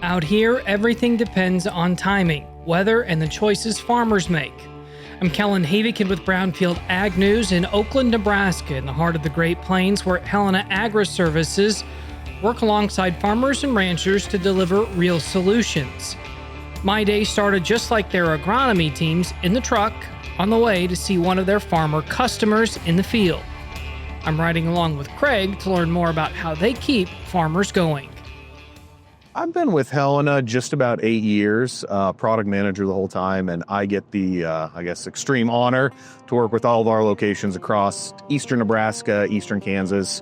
Out here, everything depends on timing, weather, and the choices farmers make. I'm Kellan Heavican with Brownfield Ag News in Oakland, Nebraska, in the heart of the Great Plains, where Helena Agri-Services work alongside farmers and ranchers to deliver real solutions. My day started just like their agronomy teams, in the truck, on the way to see one of their farmer customers in the field. I'm riding along with Craig to learn more about how they keep farmers going. I've been with Helena just about 8 years, product manager the whole time, and I get the, extreme honor to work with all of our locations across eastern Nebraska, eastern Kansas.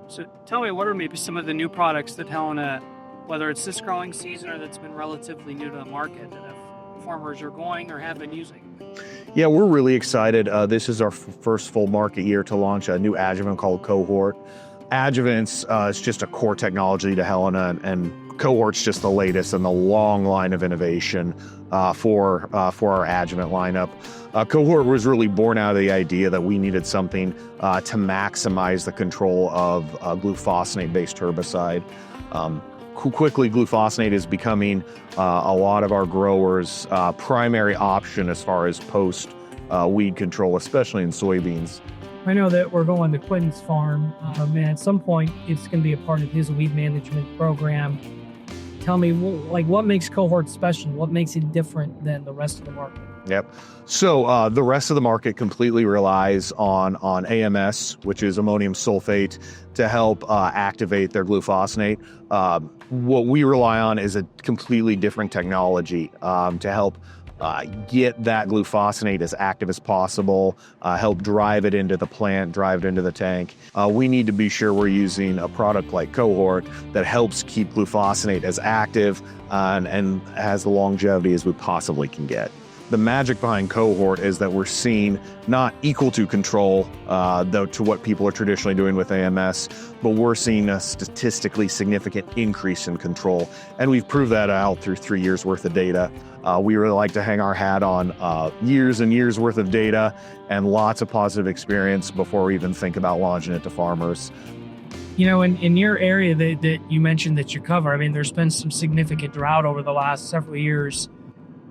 So tell me, what are maybe some of the new products that Helena, whether it's this growing season or that's been relatively new to the market, that farmers are going or have been using? Yeah, we're really excited. This is our first full market year to launch a new adjuvant called Cohort. Adjuvants is just a core technology to Helena, and Cohort's just the latest in the long line of innovation for our adjuvant lineup. Cohort was really born out of the idea that we needed something to maximize the control of glufosinate-based herbicide. Quickly, glufosinate is becoming a lot of our growers' primary option as far as post-weed control, especially in soybeans. I know that we're going to Quentin's farm, and at some point it's going to be a part of his weed management program. Tell me, what makes Cohort special? What makes it different than the rest of the market? Yep. So the rest of the market completely relies on AMS, which is ammonium sulfate, to help activate their glufosinate. What we rely on is a completely different technology to help get that glufosinate as active as possible, help drive it into the plant, drive it into the tank. We need to be sure we're using a product like Cohort that helps keep glufosinate as active and has the longevity as we possibly can get. The magic behind Cohort is that we're seeing not equal to control, though, to what people are traditionally doing with AMS, but we're seeing a statistically significant increase in control. And we've proved that out through 3 years worth of data. We really like to hang our hat on years and years worth of data and lots of positive experience before we even think about launching it to farmers. You know, in your area that you mentioned that you cover, I mean, there's been some significant drought over the last several years.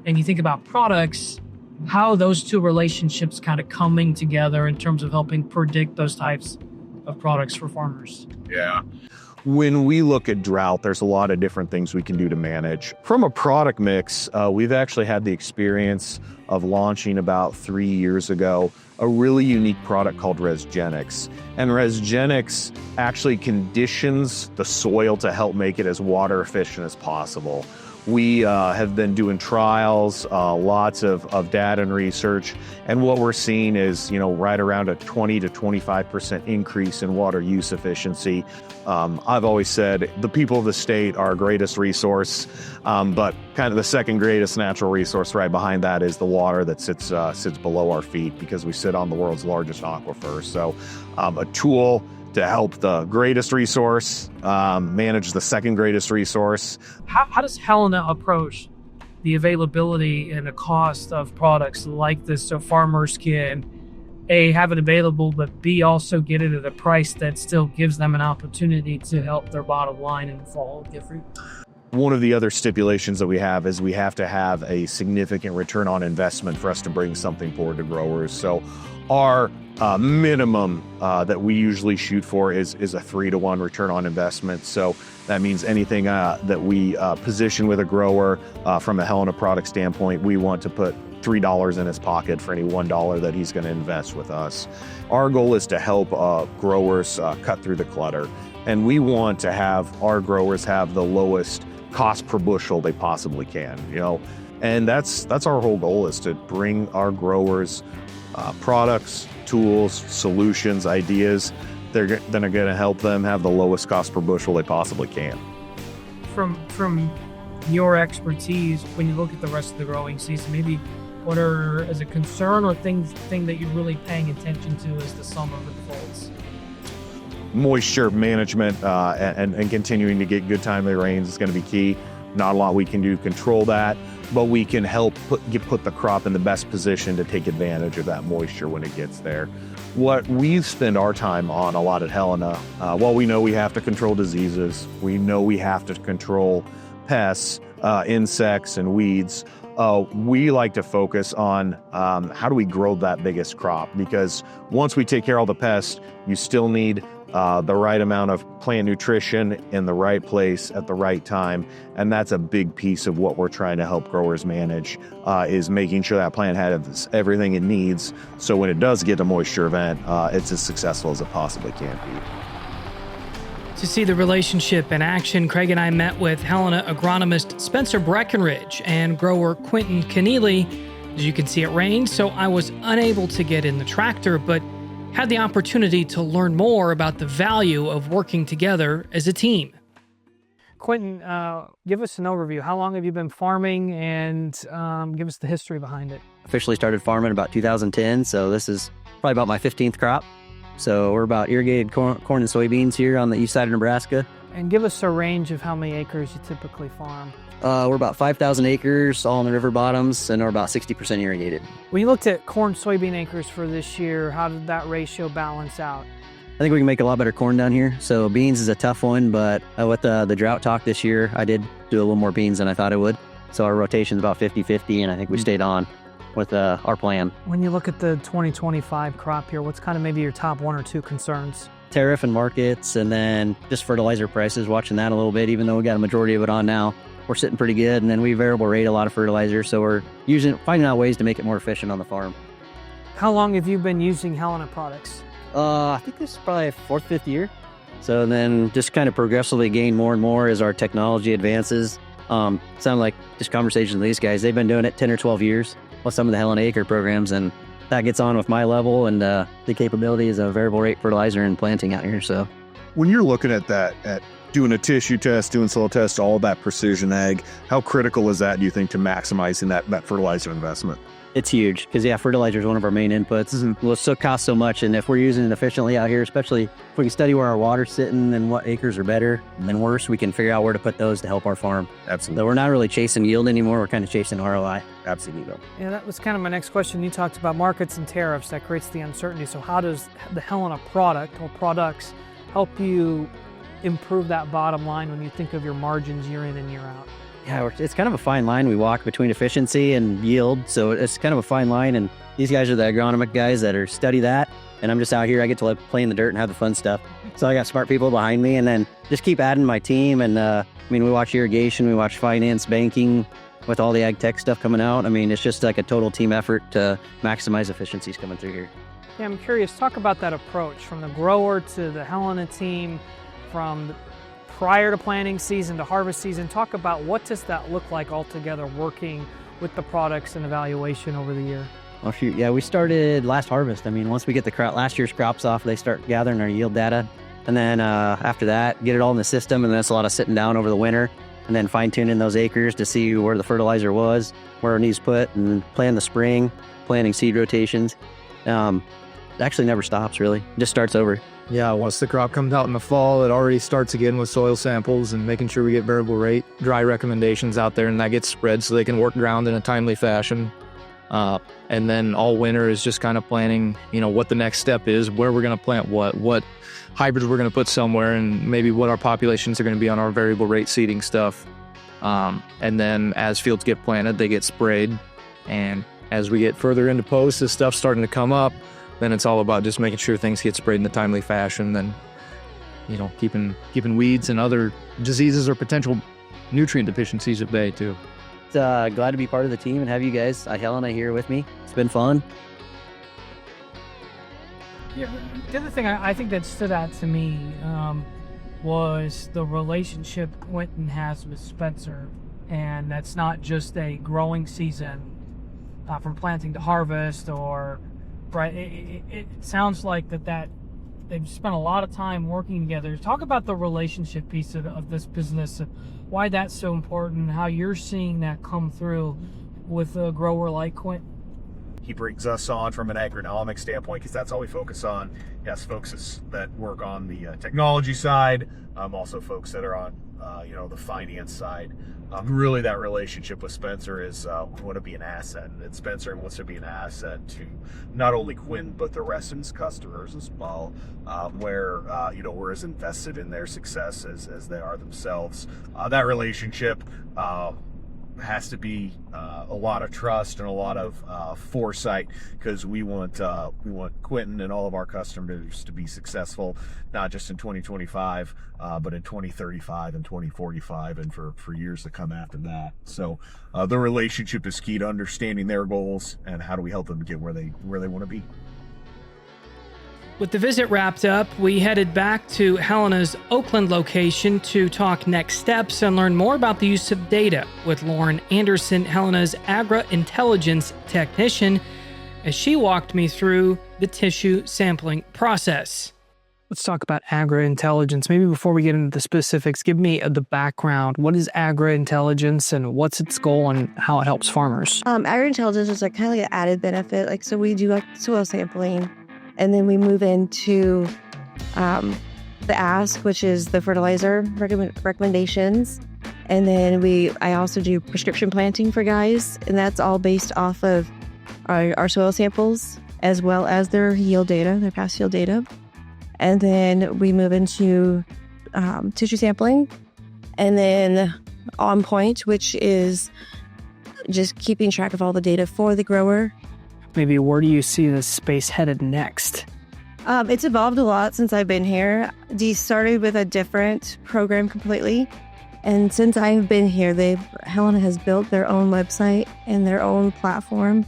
And you think about products, how those two relationships kind of coming together in terms of helping predict those types of products for farmers. Yeah. When we look at drought, there's a lot of different things we can do to manage. From a product mix, we've actually had the experience of launching about 3 years ago a really unique product called Resgenix. And Resgenix actually conditions the soil to help make it as water efficient as possible. We have been doing trials, lots of data and research, and what we're seeing is, right around a 20 to 25% increase in water use efficiency. I've always said the people of the state are our greatest resource, but kind of the second greatest natural resource right behind that is the water that sits below our feet, because we sit on the world's largest aquifer. So a tool to help the greatest resource manage the second greatest resource. How does Helena approach the availability and the cost of products like this so farmers can A, have it available, but B, also get it at a price that still gives them an opportunity to help their bottom line in the fall get fruit? One of the other stipulations that we have is we have to have a significant return on investment for us to bring something forward to growers. So our minimum that we usually shoot for is a 3-to-1 return on investment. So that means anything that we position with a grower from a Helena product standpoint, we want to put $3 in his pocket for any $1 that he's going to invest with us. Our goal is to help growers cut through the clutter, and we want to have our growers have the lowest cost per bushel they possibly can. And that's our whole goal, is to bring our growers products, tools, solutions, ideas that are going to help them have the lowest cost per bushel they possibly can. From your expertise, when you look at the rest of the growing season, maybe what are, as a concern or thing that you're really paying attention to as the summer unfolds? Moisture management and continuing to get good timely rains is going to be key. Not a lot we can do to control that, but we can help put the crop in the best position to take advantage of that moisture when it gets there. What we spend our time on a lot at Helena, while we know we have to control diseases, we know we have to control pests, insects, and weeds, we like to focus on how do we grow that biggest crop, because once we take care of all the pests, you still need the right amount of plant nutrition in the right place at the right time. And that's a big piece of what we're trying to help growers manage, is making sure that plant has everything it needs. So when it does get a moisture event, it's as successful as it possibly can be. To see the relationship in action, Craig and I met with Helena agronomist Spencer Breckenridge and grower Quentin Keneally. As you can see, it rained, so I was unable to get in the tractor, but had the opportunity to learn more about the value of working together as a team. Quentin, give us an overview. How long have you been farming, and give us the history behind it? Officially started farming about 2010, so this is probably about my 15th crop. So we're about irrigated corn and soybeans here on the east side of Nebraska. And give us a range of how many acres you typically farm. We're about 5,000 acres, all in the river bottoms, and we're about 60% irrigated. When you looked at corn soybean acres for this year, how did that ratio balance out? I think we can make a lot better corn down here. So beans is a tough one, but with the drought talk this year, I did do a little more beans than I thought I would. So our rotation is about 50-50, and I think we stayed on with our plan. When you look at the 2025 crop here, what's kind of maybe your top one or two concerns? Tariff and markets, and then just fertilizer prices, watching that a little bit, even though we got a majority of it on now. We're sitting pretty good, and then we variable rate a lot of fertilizer, so we're finding out ways to make it more efficient on the farm. How long have you been using Helena products? I think this is probably fourth, fifth year. So then just kind of progressively gain more and more as our technology advances. Sound like just conversations with these guys. They've been doing it 10 or 12 years with some of the Helena Acre programs, and that gets on with my level and the capabilities of variable rate fertilizer and planting out here. So When you're looking at that, at doing a tissue test, doing soil test, all that precision ag, how critical is that, do you think, to maximizing that fertilizer investment? it's huge because, fertilizer is one of our main inputs. Mm-hmm. Well, it still costs so much, and if we're using it efficiently out here, especially if we can study where our water's sitting and what acres are better and worse, we can figure out where to put those to help our farm. Absolutely. So we're not really chasing yield anymore. We're kind of chasing ROI. Absolutely. Yeah, that was kind of my next question. You talked about markets and tariffs. That creates the uncertainty. So how does the Helena product or products help you improve that bottom line when you think of your margins year in and year out? Yeah, it's kind of a fine line we walk between efficiency and yield. So it's kind of a fine line. And these guys are the agronomic guys that are study that. And I'm just out here. I get to play in the dirt and have the fun stuff. So I got smart people behind me, and then just keep adding my team. And we watch irrigation, we watch finance, banking, with all the ag tech stuff coming out. It's just like a total team effort to maximize efficiencies coming through here. Yeah, I'm curious. Talk about that approach from the grower to the Helena team, from prior to planting season to harvest season. Talk about what does that look like altogether, working with the products and evaluation over the year. Well, shoot, yeah, we started last harvest. Once we get the last year's crops off, they start gathering our yield data. And then after that, get it all in the system. And then it's a lot of sitting down over the winter and then fine tuning those acres to see where the fertilizer was, where it needs put, and plan the spring, planting seed rotations. It actually never stops, really. It just starts over. Yeah, once the crop comes out in the fall, it already starts again with soil samples and making sure we get variable rate dry recommendations out there, and that gets spread so they can work ground in a timely fashion. And then all winter is just kind of planning, what the next step is, where we're going to plant what hybrids we're going to put somewhere, and maybe what our populations are going to be on our variable rate seeding stuff. And then as fields get planted, they get sprayed. And as we get further into post, this stuff's starting to come up. Then it's all about just making sure things get sprayed in a timely fashion. Then, keeping weeds and other diseases or potential nutrient deficiencies at bay too. Glad to be part of the team and have you guys, Helena, here with me. It's been fun. Yeah, the other thing I think that stood out to me was the relationship Quentin has with Spencer, and that's not just a growing season from planting to harvest, or right. It sounds like that they've spent a lot of time working together. Talk about the relationship piece of this business, why that's so important, how you're seeing that come through with a grower like Quentin. He brings us on from an agronomic standpoint because that's all we focus on. Yes, folks that work on the technology side, also folks that are on the finance side. Really, that relationship with Spencer is we want to be an asset, and Spencer wants to be an asset to not only Quinn but the rest of his customers as well, where we're as invested in their success as they are themselves. That relationship has to be a lot of trust and a lot of foresight, because we want Quentin and all of our customers to be successful, not just in 2025, but in 2035 and 2045 and for years to come after that. So the relationship is key to understanding their goals and how do we help them get where they want to be. With the visit wrapped up, we headed back to Helena's Oakland location to talk next steps and learn more about the use of data with Lauren Anderson, Helena's agri-intelligence technician, as she walked me through the tissue sampling process. Let's talk about agri-intelligence. Maybe before we get into the specifics, give me the background. What is agri-intelligence and what's its goal and how it helps farmers? Agri-intelligence is kind of like an added benefit. So we do soil sampling, and then we move into the ask, which is the fertilizer recommendations. And then I also do prescription planting for guys, and that's all based off of our soil samples as well as their yield data, their past yield data. And then we move into tissue sampling, and then on point, which is just keeping track of all the data for the grower. Maybe where do you see this space headed next? It's evolved a lot since I've been here. Dee started with a different program completely. And since I've been here, Helena has built their own website and their own platform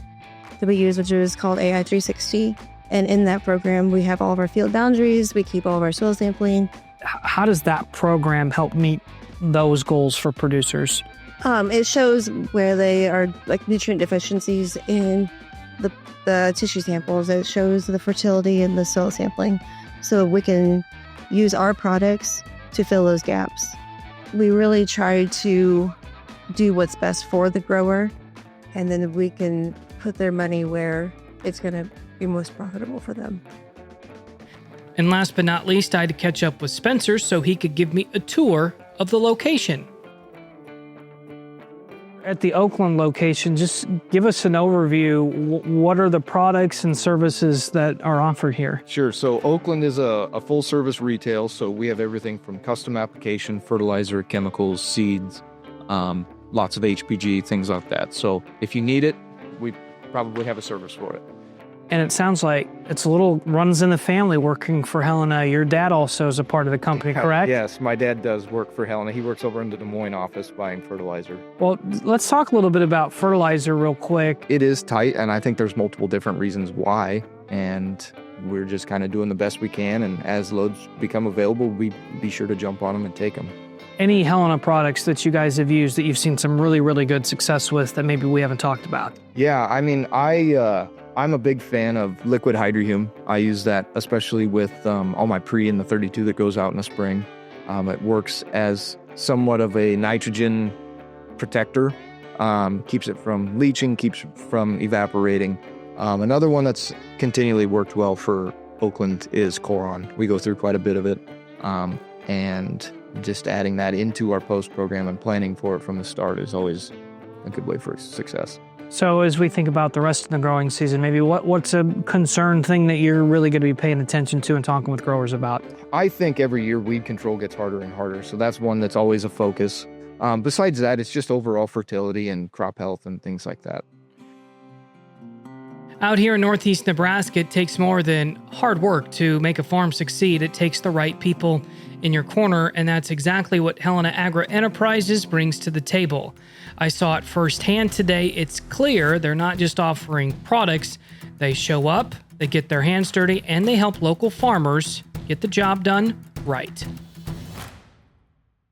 that we use, which is called AI 360. And in that program, we have all of our field boundaries. We keep all of our soil sampling. How does that program help meet those goals for producers? It shows where they are, like nutrient deficiencies in the tissue samples. It shows the fertility in the soil sampling, so we can use our products to fill those gaps. We really try to do what's best for the grower, and then we can put their money where it's going to be most profitable for them. And last but not least, I had to catch up with Spencer so he could give me a tour of the location. At the Oakland location, just give us an overview. What are the products and services that are offered here? Sure. So Oakland is a full-service retail, so we have everything from custom application, fertilizer, chemicals, seeds, lots of HPG, things like that. So if you need it, we probably have a service for it. And it sounds like it's a little runs in the family working for Helena. Your dad also is a part of the company, correct? Yes, my dad does work for Helena. He works over in the Des Moines office buying fertilizer. Well, let's talk a little bit about fertilizer real quick. It is tight, and I think there's multiple different reasons why, and we're just kind of doing the best we can, and as loads become available, we be sure to jump on them and take them. Any Helena products that you guys have used that you've seen some really, really good success with that maybe we haven't talked about? Yeah, I mean, I'm a big fan of liquid hydrohume. I use that especially with all my pre in the 32 that goes out in the spring. It works as somewhat of a nitrogen protector, keeps it from leaching, keeps it from evaporating. Another one that's continually worked well for Oakland is Coron. We go through quite a bit of it, and just adding that into our post program and planning for it from the start is always a good way for success. So as we think about the rest of the growing season, maybe what's a concern thing that you're really going to be paying attention to and talking with growers about? I think every year weed control gets harder and harder, so that's one that's always a focus. Besides that, it's just overall fertility and crop health and things like that. Out here in Northeast Nebraska, it takes more than hard work to make a farm succeed. It takes the right people in your corner, and that's exactly what Helena Agri Enterprises brings to the table. I saw it firsthand today. It's clear they're not just offering products. They show up, they get their hands dirty, and they help local farmers get the job done right.